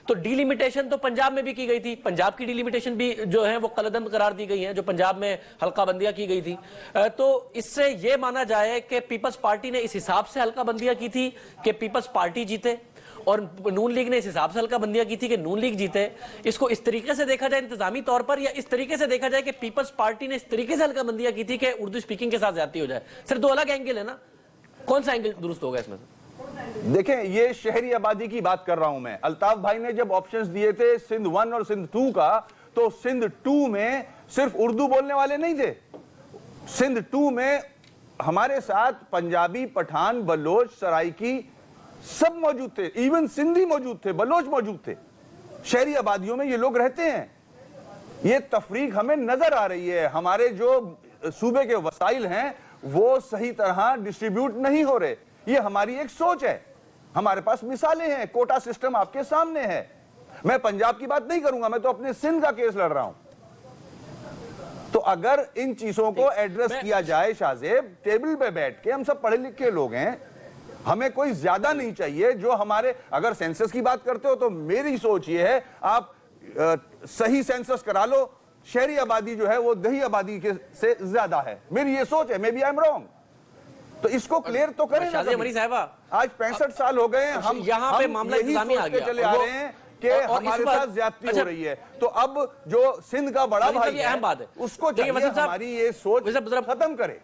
تو ڈی لیمیٹیشن تو پنجاب میں بھی کی گئی تھی، پنجاب کی ڈی لیمیٹیشن بھی جو ہے وہ قلعدم قرار دی گئی ہیں، جو پنجاب میں حلقہ بندیاں کی گئی تھی، تو اس سے یہ مانا جائے کہ پیپلز پارٹی نے اس حساب سے حلقہ بندیاں کی تھی کہ پیپلز پارٹی جیتے، اور نون لیگ نے اس حساب سے حلقہ بندیاں کی تھی کہ نون لیگ جیتے؟ اس کو اس طریقے سے دیکھا جائے انتظامی طور پر، یا اس طریقے سے دیکھا جائے کہ پیپلز پارٹی نے اس طریقے سے حلقہ بندیاں کی تھی کہ اردو سپیکنگ کے ساتھ زیادتی ہو جائے؟ صرف 2 الگ اینگل ہے نا، کون سا اینگل درست ہوگا اس میں سے؟
دیکھیں، یہ شہری آبادی کی بات کر رہا ہوں میں۔ الطاف بھائی نے جب آپشنز دیے تھے سندھ 1 اور سندھ 2 کا، تو سندھ 2 میں صرف اردو بولنے والے نہیں تھے، سندھ 2 میں ہمارے ساتھ پنجابی، پٹھان، بلوچ، سرائکی سب موجود تھے، ایون سندھی موجود تھے، بلوچ موجود تھے، شہری آبادیوں میں یہ لوگ رہتے ہیں۔ یہ تفریق ہمیں نظر آ رہی ہے، ہمارے جو صوبے کے وسائل ہیں وہ صحیح طرح ڈسٹریبیوٹ نہیں ہو رہے، یہ ہماری ایک سوچ ہے، ہمارے پاس مثالیں ہیں، کوٹا سسٹم آپ کے سامنے ہے۔ میں پنجاب کی بات نہیں کروں گا، میں تو اپنے سندھ کا کیس لڑ رہا ہوں۔ تو اگر ان چیزوں کو ایڈریس کیا جائے شاہ زیب، ٹیبل پہ بیٹھ کے، ہم سب پڑھے لکھے لوگ ہیں، ہمیں کوئی زیادہ نہیں چاہیے جو ہمارے، اگر سینسس کی بات کرتے ہو تو میری سوچ یہ ہے آپ صحیح سینسس کرا لو، شہری آبادی جو ہے وہ دیہی آبادی سے زیادہ ہے، میری یہ سوچ ہے، میں بھی آئی ایم رانگ، تو اس کو کلیئر تو کریں نا۔ آج 65 سال ہو گئے ہیں، ہم
یہاں پہ معاملہ انتظامی آ گیا،
چلے آ رہے ہیں کہ ہمارے ساتھ زیادتی ہو رہی ہے، تو اب جو سندھ کا بڑا بھائی ہے اس کو چاہیے ہماری یہ سوچ ختم کرے۔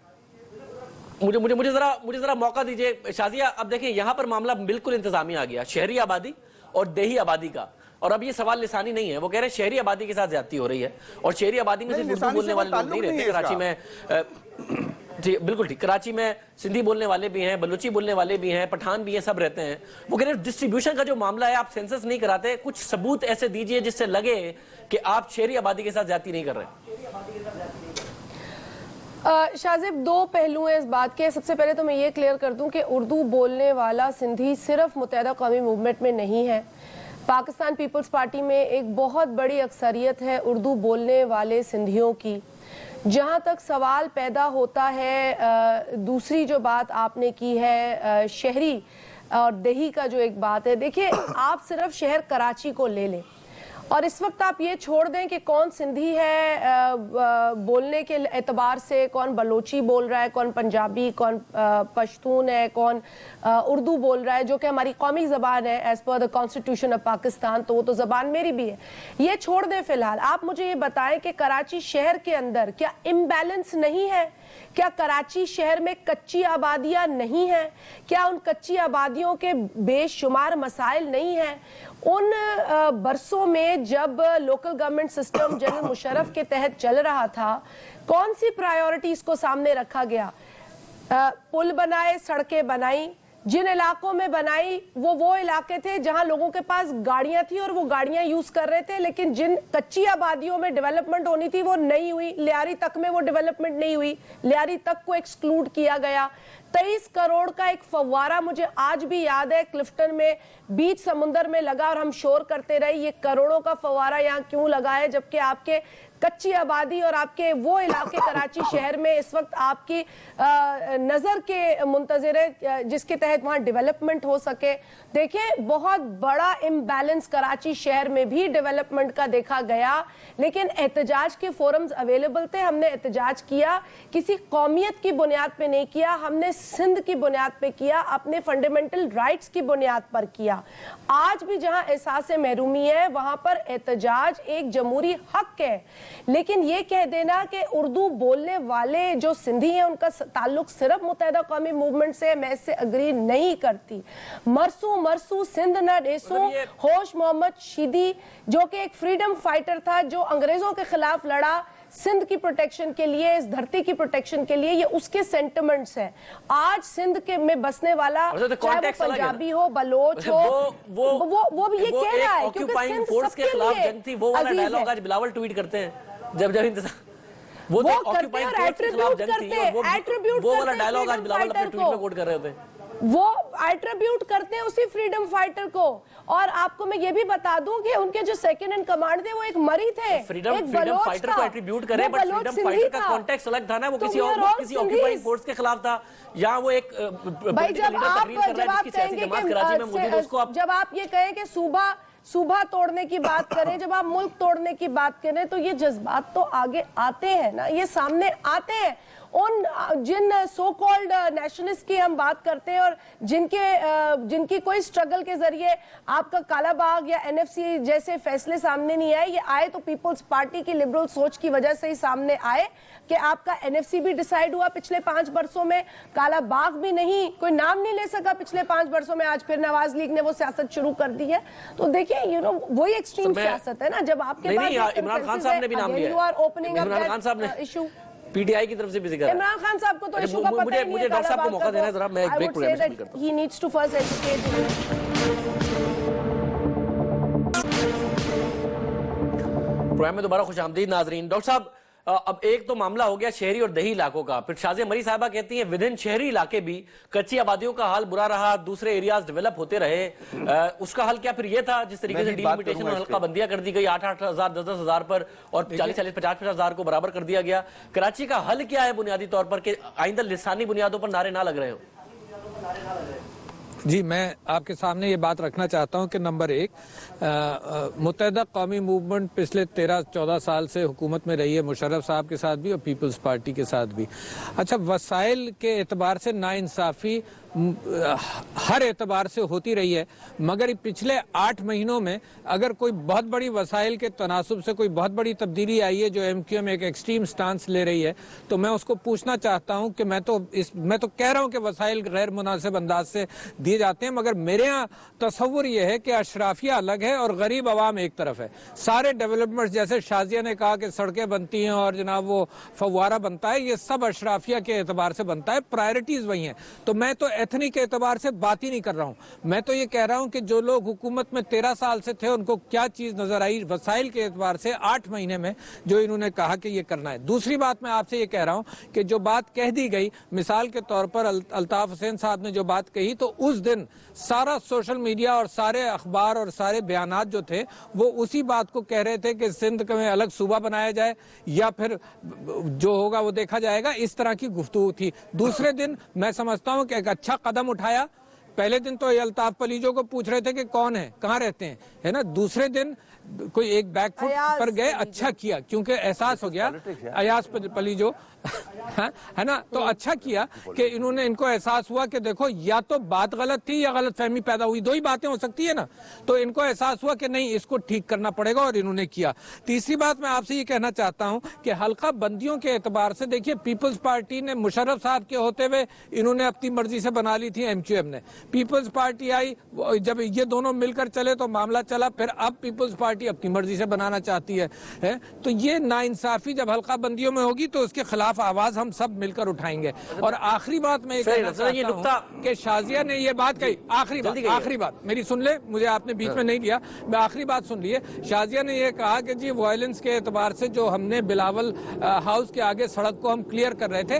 مجھے ذرا موقع دیجئے شازیہ، اب دیکھیں یہاں پر معاملہ بالکل انتظامی آ گیا، شہری آبادی اور دیہی آبادی کا، اور اب یہ سوال لسانی نہیں ہے، وہ کہہ رہے ہیں شہری آبادی کے ساتھ زیادتی ہو رہی ہے، اور شہری آبادی میں صرف اردو بولنے والے لوگ نہیں رہتے، کراچی میں، جی بالکل ٹھیک، کراچی میں سندھی بولنے والے بھی ہیں، بلوچی بولنے والے بھی ہیں، پٹھان بھی ہیں، سب رہتے ہیں۔ وہ کہہ رہے ہیں ڈسٹریبیوشن کا جو معاملہ ہے، آپ سینسس نہیں کراتے، کچھ ثبوت ایسے دیجئے جس سے لگے کہ آپ شہری آبادی کے ساتھ زیادتی نہیں کر رہے۔
शाजिब, दो पहलू हैं इस बात के। सबसे पहले तो मैं ये क्लियर कर दूं कि उर्दू बोलने वाला सिंधी सिर्फ मुत्तहदा कौमी मूवमेंट में नहीं है। पाकिस्तान पीपल्स पार्टी में एक बहुत बड़ी अक्सरियत है उर्दू बोलने वाले सिंधियों की। जहाँ तक सवाल पैदा होता है, दूसरी जो बात आपने की है शहरी और देही का जो एक बात है, देखिए आप सिर्फ शहर कराची को ले लें और इस वक्त आप ये छोड़ दें कि कौन सिंधी है बोलने के एतबार से, कौन बलोची बोल रहा है, कौन पंजाबी, कौन पश्तून है, कौन उर्दू बोल रहा है, जो कि हमारी कौमी ज़बान है as per the constitution of Pakistan, तो वो तो ज़बान मेरी भी है। ये छोड़ दें फिलहाल। आप मुझे ये बताएं कि कराची शहर के अंदर क्या इम्बैलेंस नहीं है? क्या कराची शहर में कच्ची आबादियां नहीं हैं? क्या उन कच्ची आबादियों के बेशुमार मसाइल नहीं हैं? उन बरसों में जब local government system general Musharraf के तहत चल रहा था, कौन सी प्रायोरिटीज को सामने रखा गया? पुल बनाए, सड़कें बनाई, जिन इलाकों में बनाई वो इलाके थे जहां लोगों के पास गाड़ियां थी और वो गाड़ियां यूज कर रहे थे, लेकिन जिन कच्ची आबादियों में डेवलपमेंट होनी थी वो नहीं हुई। लियारी तक में वो डेवलपमेंट नहीं हुई, लियारी तक को एक्सक्लूड किया गया। 23 करोड़ का एक फव्वारा मुझे आज भी याद है, क्लिफ्टन में बीच समुंदर में लगा और हम शोर करते रहे ये करोड़ों का फव्वारा यहाँ क्यों लगा है, जबकि आपके कच्ची आबादी और आपके वो इलाके कराची शहर में इस वक्त आपकी नजर के मुंतजर है जिसके तहत वहां डेवलपमेंट हो सके। देखिए बहुत बड़ा इम्बैलेंस कराची शहर में भी डेवलपमेंट का देखा गया, लेकिन एहतजाज के फोरम्स अवेलेबल थे, हमने एहतजाज किया, किसी कौमियत की बुनियाद पे नहीं किया, हमने सिंध की बुनियाद पे किया, अपने फंडामेंटल राइट्स की बुनियाद पर किया। आज भी जहां एहसास महरूमी है वहां पर एहतजाज एक जमहूरी हक है, लेकिन ये कह देना कि उर्दू बोलने वाले जो सिंधी हैं उनका ताल्लुक सिर्फ मुत्तहदा कौमी मूवमेंट से, मैं इससे अग्री नहीं करती। मरसू सिंध न डेसू, होश मोहम्मद शीदी जो कि एक फ्रीडम फाइटर था, जो अंग्रेजों के खिलाफ लड़ा सिंध की प्रोटेक्शन के लिए, इस धरती की प्रोटेक्शन के लिए, ये उसके सेंटिमेंट्स हैं। आज सिंध के में बसने वाला चाहे वो पंजाबी हो, बलोच हो, वो भी ये कह रहा है क्योंकि सिंध सबके लिए
जंग थी। वो वाला डायलॉग आज बिलावल ट्वीट करते हैं जब वो
करते हैं, एट्रीब्यूट करते हैं,
वो वाला डायलॉग आज बिलावल अपने ट्वीट में कोट कर रहे थे।
वो एट्रीब्यूट करते हैं उसी फ्रीडम फाइटर को। और आपको मैं ये भी बता दूं कि उनके जो सेकंड इन कमांड थे वो एक मरी थे,
फ्रीडम फाइटर को एट्रीब्यूट करे, बट फ्रीडम फाइटर का कॉन्टेक्स्ट अलग था ना, वो किसी ऑक्यूपाइंग फोर्स के खिलाफ था। यहाँ वो एक
भाई जब आप ये कहें कि सूबा तोड़ने की बात करें, जब आप मुल्क तोड़ने की बात करें, तो ये जज्बात तो आगे आते हैं ना, ये सामने आते हैं। उन जिन सो कॉल्ड नेशनलिस्ट की हम बात करते हैं और जिनकी कोई स्ट्रगल के जरिए आपका काला बाग या एनएफसी जैसे फैसले सामने नहीं आए, ये आए तो पीपल्स पार्टी की लिबरल सोच की वजह से ही सामने आए कि आपका एनएफसी भी डिसाइड हुआ पिछले 5 वर्षों में, काला बाग भी नहीं, कोई नाम नहीं ले सका पिछले 5 वर्षों में, आज फिर नवाज लीग ने वो सियासत शुरू कर दी है। तो देखिए वही एक्सट्रीम सियासत है ना, जब आपके पास
इमरान खान साहब ने भी नाम लिया, इमरान खान साहब ने इशू पीटीआई की तरफ से भी जिक्र है।
इमरान खान साहब को तो इशू का पता ही नहीं है।
मुझे डॉक्टर साहब को मौका देना जरा, मैं एक ब्रेक प्रोग्राम में करता हूं।
He needs to first educate.
Programme में दोबारा खुशामदीद नाजरीन। डॉक्टर साहब, अब एक तो मामला हो गया शहरी और देही इलाकों का, फिर शाज़िया मरी साहबा कहती हैं विदिन शहरी इलाके भी कच्ची आबादियों का हाल बुरा रहा, दूसरे एरियाज डेवलप होते रहे। उसका हल क्या फिर ये था जिस तरीके से डिलिमिटेशन और हल्का बंदियां कर दी गई 8-8 हजार 10-10 हजार पर और 40-40 50-50 हजार को बराबर कर दिया गया। कराची का हल क्या है बुनियादी तौर पर कि आइंदा लिसानी बुनियादों पर नारे ना लग रहे हो?
जी, मैं आपके सामने ये बात रखना चाहता हूँ कि नंबर 1, मुत्तहदा कौमी मूवमेंट पिछले 13-14 साल से हुकूमत में रही है, मुशर्रफ साहब के साथ भी और पीपल्स पार्टी के साथ भी। अच्छा, वसाइल के एतबार से नाइंसाफ़ी हर एतबार से होती रही है, मगर पिछले 8 महीनों में अगर कोई बहुत बड़ी वसाइल के तनासुब से कोई बहुत बड़ी तब्दीली आई है जो एमक्यूएम एक एक्सट्रीम स्टांस ले रही है, तो मैं उसको पूछना चाहता हूं कि मैं तो कह रहा हूं कि वसाइल गैर मुनासिब अंदाज से दिए जाते हैं, मगर मेरे यहाँ तस्वुर यह है कि अशराफिया अलग है और गरीब आवाम एक तरफ है। सारे डेवलपमेंट जैसे शाजिया ने कहा कि सड़कें बनती हैं और जनाब वो फव्वारा बनता है, ये सब अशराफिया के एतबार से बनता है, प्रायोरिटीज वही हैं। तो मैं तो एथनिक के एतबार से बात ही नहीं कर रहा हूँ। मैं तो ये कह रहा हूँ कि जो लोग हुकूमत में 13 साल से थे उनको क्या चीज नजर आई वसाइल के एतबार से 8 महीने में जो इन्होंने कहा कि ये करना है। दूसरी बात मैं आपसे ये कह रहा हूँ कि जो बात कह दी गई, मिसाल के तौर पर अल्ताफ हुसैन साहब ने जो बात कही, तो उस दिन सारा सोशल मीडिया और सारे अखबार और सारे बयानात जो थे वो उसी बात को कह रहे थे कि सिंध में अलग सूबा बनाया जाए या फिर जो होगा वो देखा जाएगा, इस तरह की गुफ्तगू थी। दूसरे दिन मैं समझता हूँ कि एक अच्छा कदम उठाया। पहले दिन तो अल्ताफ पलीजो को पूछ रहे थे कि कौन है, कहाँ रहते हैं, है ना। दूसरे दिन कोई एक बैकफुट पर गए, अच्छा किया क्योंकि एहसास हो गया अयाज पलीजो है ना, तो अच्छा किया कि इनको एहसास हुआ कि देखो या तो बात गलत थी या गलत फहमी पैदा हुई, दो ही बातें हो सकती है ना। तो इनको एहसास हुआ कि नहीं, इसको ठीक करना पड़ेगा और इन्होंने किया। तीसरी बात मैं आपसे ये कहना चाहता हूं कि हल्का बंदियों के एतबार से देखिए, पीपल्स पार्टी ने मुशर्रफ साहब के होते हुए इन्होंने अपनी मर्जी से बना ली थी, एमक्यूएम ने। पीपल्स पार्टी आई, जब ये दोनों मिलकर चले तो मामला चला, फिर अब पीपल्स पार्टी अपनी मर्जी से बनाना चाहती है। तो ये नाइंसाफी जब हल्का बंदियों में होगी तो उसके खिलाफ आवाज हम सब मिलकर उठाएंगे। और आखिरी बात मैं कहना चाहता हूं कि शाजिया ने ये बात कही, आखिरी बात मेरी सुन ले, मुझे आपने बीच में नहीं लिया, मैं आखिरी बात सुन लिए। शाजिया ने ये कहा कि जी वायलेंस के एतबार से जो हमने बिलावल हाउस के आगे सड़क को हम क्लियर कर रहे थे,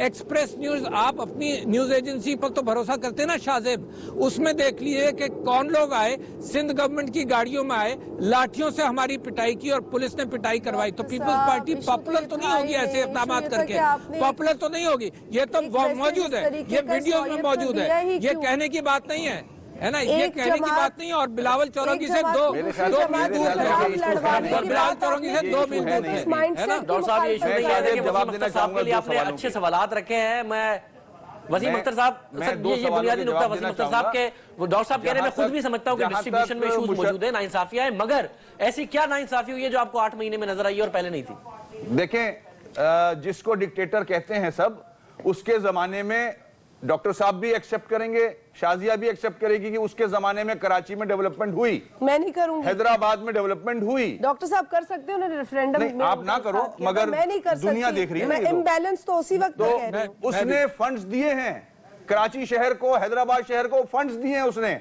एक्सप्रेस न्यूज, आप अपनी न्यूज एजेंसी पर तो भरोसा करते ना शाहजेब, उसमें देख लीजिए कि कौन लोग आए, सिंध गवर्नमेंट की गाड़ियों में आए, लाठियों से हमारी पिटाई की और पुलिस ने पिटाई करवाई। तो पीपल्स पार्टी पॉपुलर तो नहीं होगी ऐसे इक़दाम करके, पॉपुलर तो नहीं होगी। ये तो मौजूद है, ये वीडियो में मौजूद है, ये कहने की बात नहीं है ना, ये कहने की बात नहीं है। और बिलावल चौरंगी से दो मील दूर है, बिलावल चौरंगी से 2 मील दूर है ना।
डॉक्टर साहब ये इशू नहीं है कि वसीम अख्तर साहब के लिए आपने अच्छे सवालात रखे हैं। मैं वसीम अख्तर साहब, ये बुनियादी नुकता वसीम अख्तर साहब के, डॉक्टर साहब कह रहे हैं, मैं खुद भी समझता हूँ कि डिस्ट्रीब्यूशन में इश्यूज मौजूद है, नाइंसाफियां है, मगर ऐसी क्या नाइंसाफी हुई है जो आपको 8 महीने में नजर आई और पहले नहीं थी?
देखें, जिसको डिक्टेटर कहते हैं सब, उसके जमाने में डॉक्टर साहब भी एक्सेप्ट करेंगे, शाजिया भी एक्सेप्ट करेगी कि उसके जमाने में कराची में डेवलपमेंट हुई।
मैं नहीं करूंगी।
हैदराबाद में डेवलपमेंट हुई।
डॉक्टर साहब कर सकते हो ना रेफरेंडम में,
आप ना करो, मगर
मैं नहीं कर
दुनिया देख रही है।
मैं इम्बैलेंस तो उसी वक्त
तो उसने फंड्स दिए हैं कराची शहर को, हैदराबाद शहर को फंड्स दिए हैं उसने।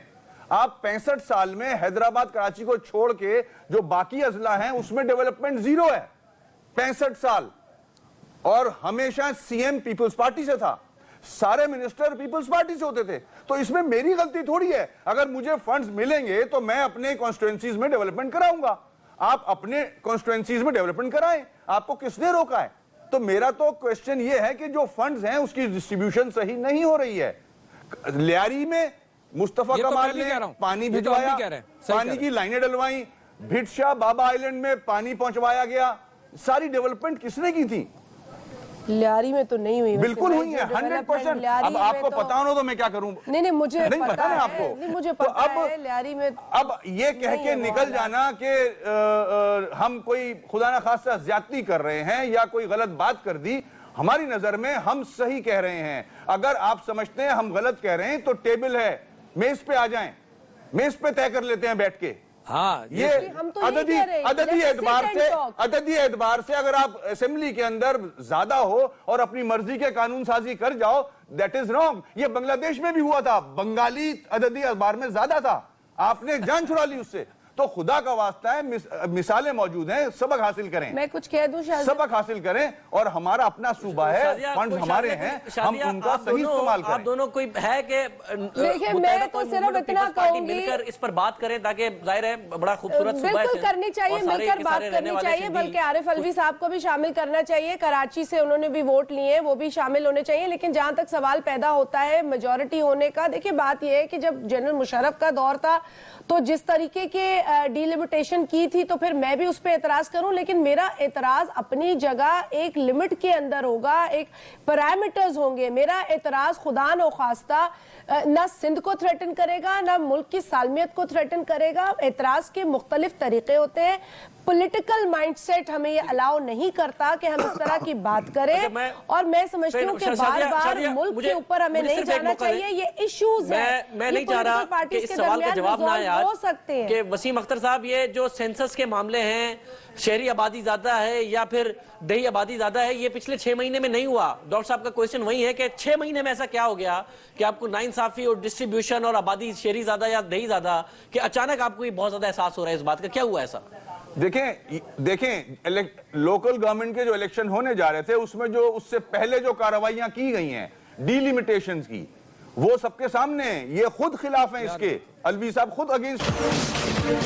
आप 65 साल में हैदराबाद कराची को छोड़ के जो बाकी अजला हैं उसमें डेवलपमेंट जीरो है, 65 साल। और हमेशा सीएम पीपल्स पार्टी से था, सारे मिनिस्टर पीपल्स पार्टी से होते थे। तो इसमें मेरी गलती थोड़ी है, अगर मुझे फंड्स मिलेंगे तो मैं अपने कॉन्स्टिट्यूएंसीज में डेवलपमेंट कराऊंगा। आप अपने कॉन्स्टिट्यूएंसीज में डेवलपमेंट कराएं, आपको किसने रोका है? तो मेरा तो क्वेश्चन ये है कि जो फंड्स हैं उसकी डिस्ट्रीब्यूशन सही नहीं हो रही है। लियारी में मुस्तफा कमाल ने पानी भिजवाया, पानी की लाइनें डलवाई, भिटशाह बाबा आइलैंड में पानी पहुंचवाया गया, सारी डेवलपमेंट किसने की थी?
लियारी में तो नहीं हुई।
बिल्कुल हुई है, 100%। अब आपको पता हो तो मैं क्या करूं?
नहीं मुझे
नहीं पता है आपको।
नहीं मुझे पता है लियारी में।
अब ये कह के निकल जाना कि हम कोई खुदा ना खास्ता ज्यादती कर रहे हैं या कोई गलत बात कर दी, हमारी नजर में हम सही कह रहे हैं। अगर आप समझते हैं हम गलत कह रहे हैं तो टेबल है, मेज पे आ जाएं, मेज पे तय कर लेते हैं बैठ के।
हाँ,
ये अददी एतबार से अगर आप असेंबली के अंदर ज्यादा हो और अपनी मर्जी के कानून साजी कर जाओ, दैट इज रॉन्ग। ये बांग्लादेश में भी हुआ था, बंगाली अददी एतबार में ज्यादा था, आपने जान छुड़ा ली उससे। तो खुदा का वास्ता है, मिसालें मौजूद हैं, सबक हासिल करें।
मैं कुछ कह दूं,
सबक हासिल करें, और हमारा अपना सूबा है, फंड हमारे हैं, हम उनका सही इस्तेमाल करें।
आप दोनों कोई है कि
देखिए, मैं तो सिर्फ इतना कहूंगी,
मिलकर इस पर बात करें ताकि जाहिर है बड़ा खूबसूरत सूबा है,
बिल्कुल करनी चाहिए, मिलकर बात करनी चाहिए, बल्कि आरिफ अलवी साहब को भी शामिल करना चाहिए। कराची से उन्होंने भी वोट लिए, वो भी शामिल होने चाहिए। लेकिन जहां तक सवाल पैदा होता है मेजोरिटी होने का, देखिए बात यह है कि जब जनरल मुशर्रफ का दौर था तो जिस तरीके के डिलिमिटेशन की थी, तो फिर मैं भी उस पर एतराज करूं, लेकिन मेरा एतराज अपनी जगह एक लिमिट के अंदर होगा, एक पैरामीटर्स होंगे। मेरा एतराज खुदा न खास्ता ना सिंध को थ्रेटन करेगा, ना मुल्क की सालमियत को थ्रेटन करेगा। एतराज के मुख्तलिफ तरीके होते हैं। पॉलिटिकल माइंडसेट हमें ये अलाउ नहीं करता कि हम इस तरह की बात करें। और मैं समझती हूँ कि बार-बार मुल्क के ऊपर हमें नहीं जाना चाहिए, ये इश्यूज हैं।
मैं नहीं चाह रहा कि इस सवाल का जवाब ना आए
हो सकते हैं
कि वसीम अख्तर साहब, ये जो सेंसस के मामले हैं, शहरी आबादी ज्यादा है या फिर दही आबादी ज्यादा है, ये पिछले 6 महीने में नहीं हुआ। डॉक्टर साहब का क्वेश्चन वही है कि 6 महीने में ऐसा क्या हो गया कि आपको नाइंसाफी और डिस्ट्रीब्यूशन और आबादी शहरी ज्यादा या दही ज्यादा, कि अचानक आपको ये बहुत ज्यादा एहसास हो रहा है इस बात का, क्या हुआ ऐसा?
देखें लोकल गवर्नमेंट के जो इलेक्शन होने जा रहे थे, उसमें जो उससे पहले जो कार्रवाइयां की गई हैं डिलिमिटेशंस की, वो सबके सामने है। ये खुद खिलाफ हैं इसके, अलवी साहब खुद अगेंस्ट